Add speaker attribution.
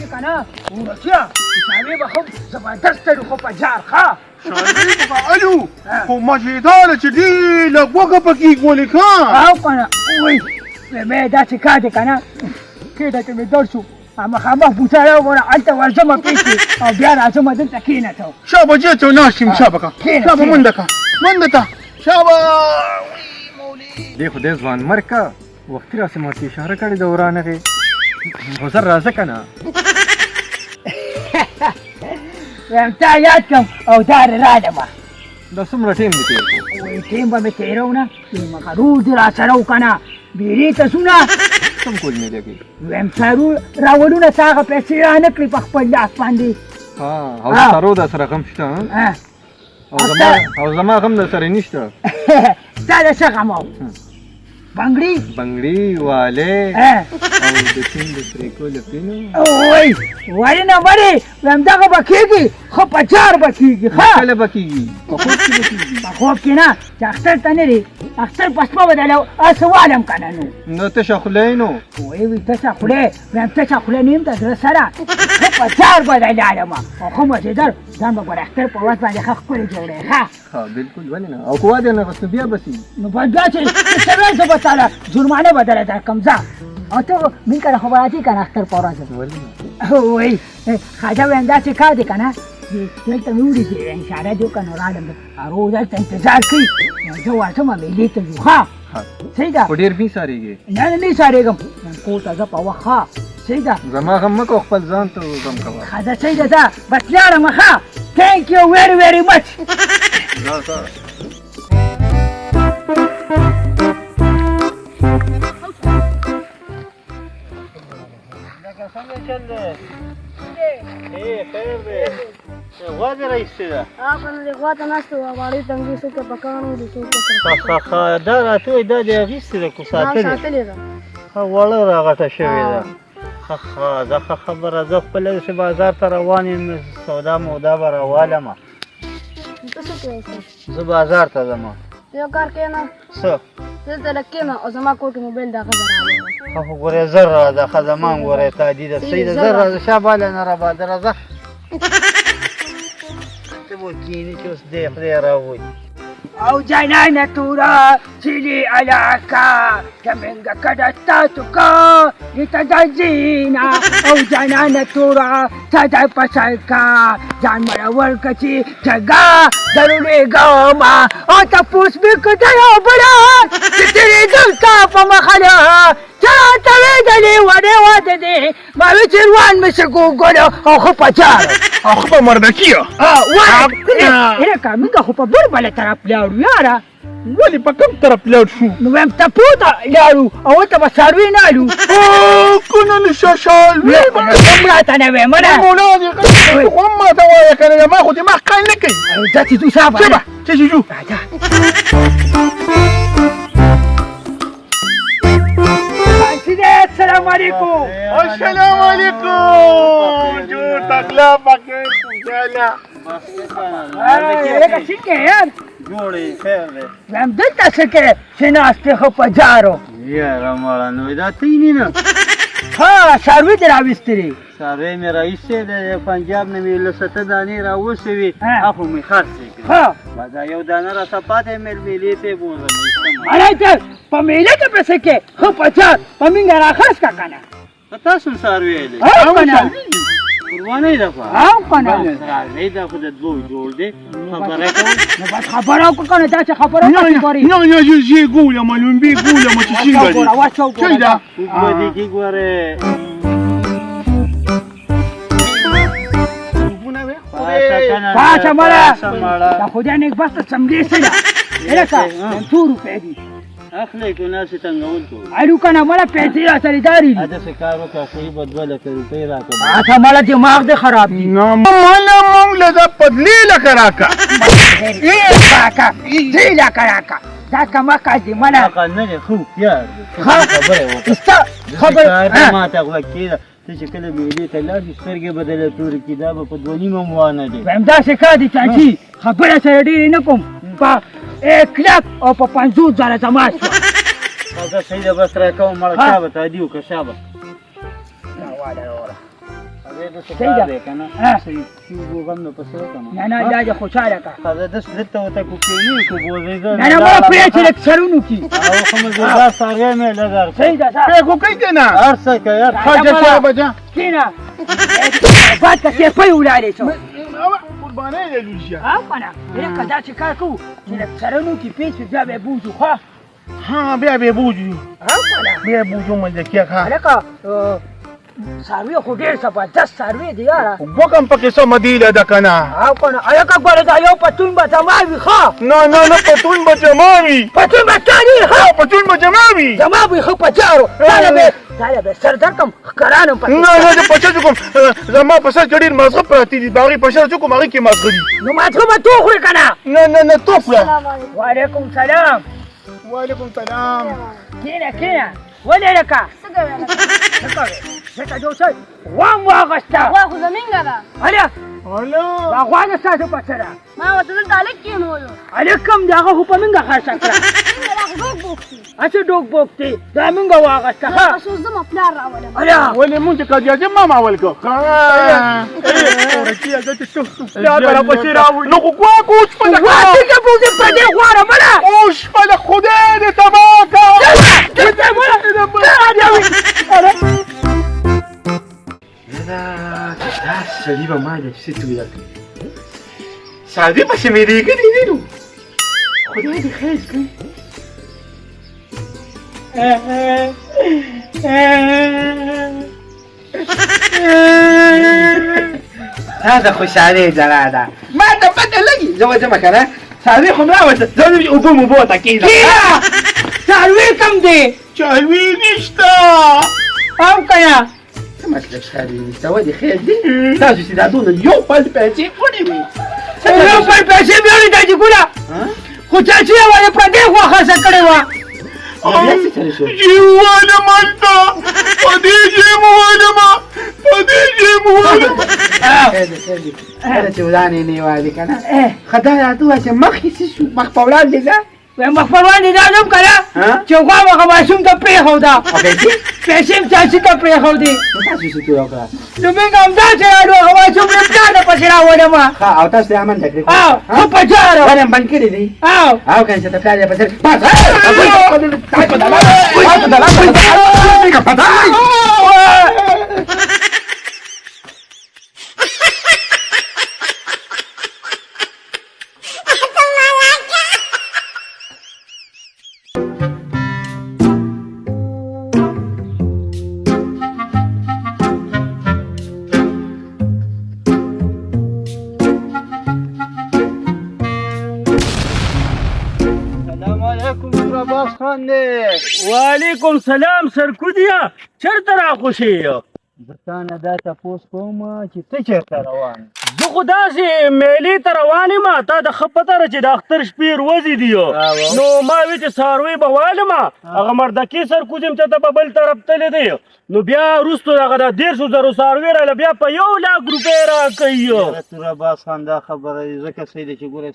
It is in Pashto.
Speaker 1: چې که نه ورسیا شاوې به خو زبردست لري خو په جار ښه
Speaker 2: شاوې به الو خو مزېداره چې ډېر لږ وږه پکې ګولې ښه
Speaker 1: او که نه وایي مې داسې کار دی که نه کېده چې مې در شو مخامخ بوټه راوړه هلته ورځمه پېښې او بیا راځمه دلته کېنه
Speaker 2: شابه جې ته ناست یم شابه که شابه منډه که منډه ته شابه
Speaker 3: دې خو دې ځوان مرګ که وختي راسې ماته اشاره کړې ده ورانغې خو زر راځه که نه
Speaker 1: وایم تا یاد کړم او دا رالمه
Speaker 3: دا څومره ټیم دې تېر کړو
Speaker 1: وایي ټیم به مې تېرو نه مغرور دې راسره و که نه بیرې ته سونه
Speaker 3: کوم کول مې لګي
Speaker 1: وایم څارو راولونه تا هغه پیسې رانه کړې په خپل لاس باندې
Speaker 3: ها او څارو در سره غم شته او زما غم در سره نشته
Speaker 1: ستا د څه غم او
Speaker 3: بنګړي والې او د سیند د پرېکو لپینو
Speaker 1: وایي ولې نه مرې وایم دغه به کېږي خو په جار به کېږي ښه
Speaker 3: کله به کېږي په خوب کې به کېږي
Speaker 1: په خوب کې نه چې اختر ته نه دی اختر په شپه به دله هسې والم که نه نو
Speaker 3: نو تشه خوله یې نو
Speaker 1: وایي تشه خوله وایم تشه خوله نه یم د زړه سره ښه په جار به دی لاړمه او ښه مزېدار ځان به ګوره اختر په وخت باندې ښه ښکلې جوړی ښه
Speaker 3: بلکل ولې نه او که واده نه غوښتو بیا به سي
Speaker 1: نو بس بیا چې سوی زه به تاله جرمانه به درله درکړم ځه او ته من کنه خو به راځې که نه اختر په ورځ
Speaker 3: ولې نه
Speaker 1: وایي خواجه وایم داسې کار دی که نه دلته مې ولیدې اشاره دې وکړه نو رالم هغه دلته انتظار کوي زه ورځمه مېلې ته ځو ښه صحیح ده
Speaker 3: خو ډېر بې سارېږې
Speaker 1: نه نه نه سارېږم کور ته ځه په وخت ښه صحیح ده
Speaker 3: زما غم مه کوه خپل ځان ته غم کوه
Speaker 1: ښه ده صحیح ده ځه بس لاړم ښه تھینک یو ویری ویری مچ
Speaker 4: څنګه چل دی خیر دی غوا دې رایستې ده
Speaker 5: کنه د غوا ته ناست وه واړې تنګې څوک یې پکاڼو دي څوک
Speaker 4: ښه دا راته وایي دا دې اخیستې ده کو
Speaker 5: ساتلې ده
Speaker 4: ښه وړه راغټه شوې ده ښه دا ښه خبره زه خپله داسې بازار ته روان یم سودا مودا به راوالمه
Speaker 5: ته څه کوې
Speaker 4: زه بازار ته ځم
Speaker 5: یو کار کښېنه
Speaker 4: څه
Speaker 5: دلته لږ کښېنه او زما کور کې موبایل د هغه ځای راغلی
Speaker 4: خو ګورې زر راځه ښه زما هم ګورې تادي ده صحیح ده زر راځه شا باله نه راباده راځه ته به کښېنې چې اوس دی خدای راووایي
Speaker 1: او جانان تورا سیلی علاکا کمنگا کدستا تکا لتدازینا او جانان تورا سادا پسالکا جان مرور کچی جگا درولی گاما او تپوس بکتایا بڑا تیری دلتا پا مخلا چرا تاوی دلی وانی واده دی ماوی چروان مسکو گلو او خوپا چارو
Speaker 2: او خو به مردکیه
Speaker 1: ایره که منگا خوپا برباله طرف لاړو یاره
Speaker 2: ولې په کوم طرف لاړ شو
Speaker 1: نو وایم تپو ته لاړو او هلته به څاروي نالو
Speaker 2: که نه نشه شالوي
Speaker 1: هم راته نه وې مړه
Speaker 2: مولا دې خو هم ماته وایه که نه ما خو دماغ کار نه کوي
Speaker 1: ځه چې ځو صاحب
Speaker 2: څه به څه چې ځو
Speaker 1: السلام علیکم
Speaker 2: السلام علیکم جو تکلا پکې پوجاله
Speaker 1: لکه څنګه یار
Speaker 4: جوړې خیر دی
Speaker 1: وایم دلته څه کوې چې ناستې خو په جارو
Speaker 4: یاره مړه نو دا ته یې نه
Speaker 1: ها څاروي دې راویستې دي
Speaker 4: څاروی مې راایستې ده پنجاب نه مې له سته دانې راوسوې هغه مې خرڅې کړې
Speaker 1: ها
Speaker 4: دا یو دانه راته پاتې مې میلې ته بوزم
Speaker 1: اړای ته په میله کې پیسې کې خو په جار په منګه راخلاص کا کنه
Speaker 4: تاسو څاروي دی
Speaker 1: او کنه
Speaker 4: قربانۍ ده
Speaker 1: او کنه
Speaker 4: څاروی دا خو د دوه جوړ دی خبره کوم
Speaker 1: نو بس خبره وکړه کنه دا چې خبره وکړي
Speaker 2: نه نه زه ګولم لومبي ګولم چې څنګه دي څه ده
Speaker 4: وګورې کې ګوره
Speaker 1: پاشه مړه دا خو دې نیک بس ته سمدې سره الکه 2 روپۍ دي
Speaker 4: اخلي کو ناس څنګه ولته
Speaker 1: اړو کنه مړه پیسې را سره داري
Speaker 4: دا څه کار وکړه خو به 2 لک روپۍ راکړه
Speaker 1: اته مړه دماغ دې خراب دي
Speaker 2: نه مالا مونږ له دا پدلی لکه راکا
Speaker 1: کاکا دې لا کاکا دا کما کا دې مړه
Speaker 4: نه نه خو یار خبره وکړه
Speaker 1: استا خبره
Speaker 4: ما ته وکړه ته چې کله میلې ته لاړ شې سترګې بدله تورې کړي دا به په 2 نیمه موانه دی
Speaker 1: وایم داسې کار دي چاچي خبره سره ډېرې نه کوم په 1 لک او په 50,000 زما شوه
Speaker 4: دا صحیح ده بس راکوم مړه چا به تادي وکړه شابه
Speaker 1: صحیح ده. ها. نه نه دا دې خوشحاله کا
Speaker 4: خزه دس دته وته کو کینی کو بوزیده
Speaker 1: نه نه ما پرې چې لږ سرونو کی
Speaker 4: او کوم زړه سره مې لګار
Speaker 1: صحیح ده صاحب.
Speaker 2: ايه كوكي كنا
Speaker 4: ارسه که یار
Speaker 2: حاجة شابة جا
Speaker 1: کینه باد که سیپۍ ولاړې شو
Speaker 2: قربانه يا لوجيا
Speaker 1: او کنه لکه دا چې کار کوو چې لږ سرونو کی پیس بیا به بوځو ښه
Speaker 2: ها بيا بيبوجو
Speaker 1: او کنه
Speaker 2: بيا بوجو ملكيك ها
Speaker 1: هلکه څاروي خو ډېر زبردست څاروي دي یاره
Speaker 2: وكم پکې مدينة ده كنا
Speaker 1: او کنه هلکه ګوره دا یو پتون به زما وي ښه
Speaker 2: نا نا نا پتون بجماوي
Speaker 1: پتون به تا وي ښه
Speaker 2: پتون بجماوي
Speaker 1: زما وي ښه په جارو دا به سر درکم ښکرانم پکې
Speaker 2: نا نا ده پچا کوم زما پسر چډیر مازغه پراتی دي باغی پچا کوم هغه کې مازغه دي
Speaker 1: نو ماته به تو خورې که نه
Speaker 2: نا نا نا توفلا
Speaker 5: السلام علیکم.
Speaker 1: وعلیکم سلام
Speaker 2: وعلیکم سلام
Speaker 1: کینه کینه ولې لکه
Speaker 5: څه کوې؟
Speaker 1: څه کوې ځکه دوسۍ غوام واغسته
Speaker 5: غوا خو زمینګه ده.
Speaker 1: هلک
Speaker 2: هلا
Speaker 1: دا غوا د ستاسو په څه ده
Speaker 5: ما ورته دلته هلک کېنولو.
Speaker 1: هلک کوم د هغه خو په منګه خرڅه کړه
Speaker 5: څنګه دا خو ډوک بوک دي.
Speaker 1: هسې ډوک بوک دی دا منګه واغسته
Speaker 5: زه
Speaker 1: ښه
Speaker 5: به څو ځمه پلار راولم.
Speaker 1: هلک
Speaker 2: ولې مونږ که جاجه ما ماول کو نو خو گوا کوچ په
Speaker 1: غوا څنګه بوځي په دې غواره مړه
Speaker 2: اوش په خدای دې تبا
Speaker 3: دا سړي به ما د څه تویل سادي پسې مې دیګلې دي نو خدای دې خیر کړي دا د خوشحالۍ ځلا ده ما ته پته لګي زه وځم که نه سادي خو مې راوته زه اوبه موبو ته کېږم
Speaker 1: څاروي کم دی
Speaker 2: چالوی نشته
Speaker 1: او که نه
Speaker 3: څه مطلب ښکاري نشته ولې خیر دی تاسو چې دا دونه یو پل پیسې ونیوې
Speaker 1: یو پر پیسې مې وړي دا جګونه خو چا چې یوازې پردۍ غوا خرڅه کړې وه
Speaker 3: بیا څه چلې شو
Speaker 2: جیواله مالتا پدې جیم ولما پدې جیم ولما
Speaker 3: خیر دی خیر دی کله چې ودانې نه یوازې که نه ښه دا راته ووایه چې مخکې څه شو مخ په وړاندې ځه
Speaker 1: مخ پر وړاندې دا ځم که نه چې غوا هغه ماشوم ته پرېښوده
Speaker 3: او پیسې
Speaker 1: پیسې مې چاچي ته پرېښودې
Speaker 3: نو تاسو څه توی وکړه
Speaker 1: نو موږ همداسې راډو هغه ماشوم مې پلار ته پسې راوړم
Speaker 3: ښه او تاسو یې امن تکلیف
Speaker 1: او خو په جاره
Speaker 3: ولې هم بند کړي دي
Speaker 1: او
Speaker 3: او که چې ته پلار یې په سر پاس
Speaker 4: السلام علیکم عباس خان دی.
Speaker 6: وعلیکم سلام سرکودیا چرته راخوشې یو
Speaker 4: زه دا تپوس کوم چې ته چېرته روان یې؟
Speaker 6: زه خو داسې میلې ته روان یم تا د ښه پته ده چې د اختر شپې ورځې دي نو ما وی چې څاروي به والم هغه مردکي سرکوز یم چې ته په بل طرف تللی دی نو بیا وروستو هغه د 150,000 څاروي راله بیا په 1,00,000 روپۍ راکوي
Speaker 4: یاره تور عباس خان دا خبره دی ځکه صحیح ده چې ګوره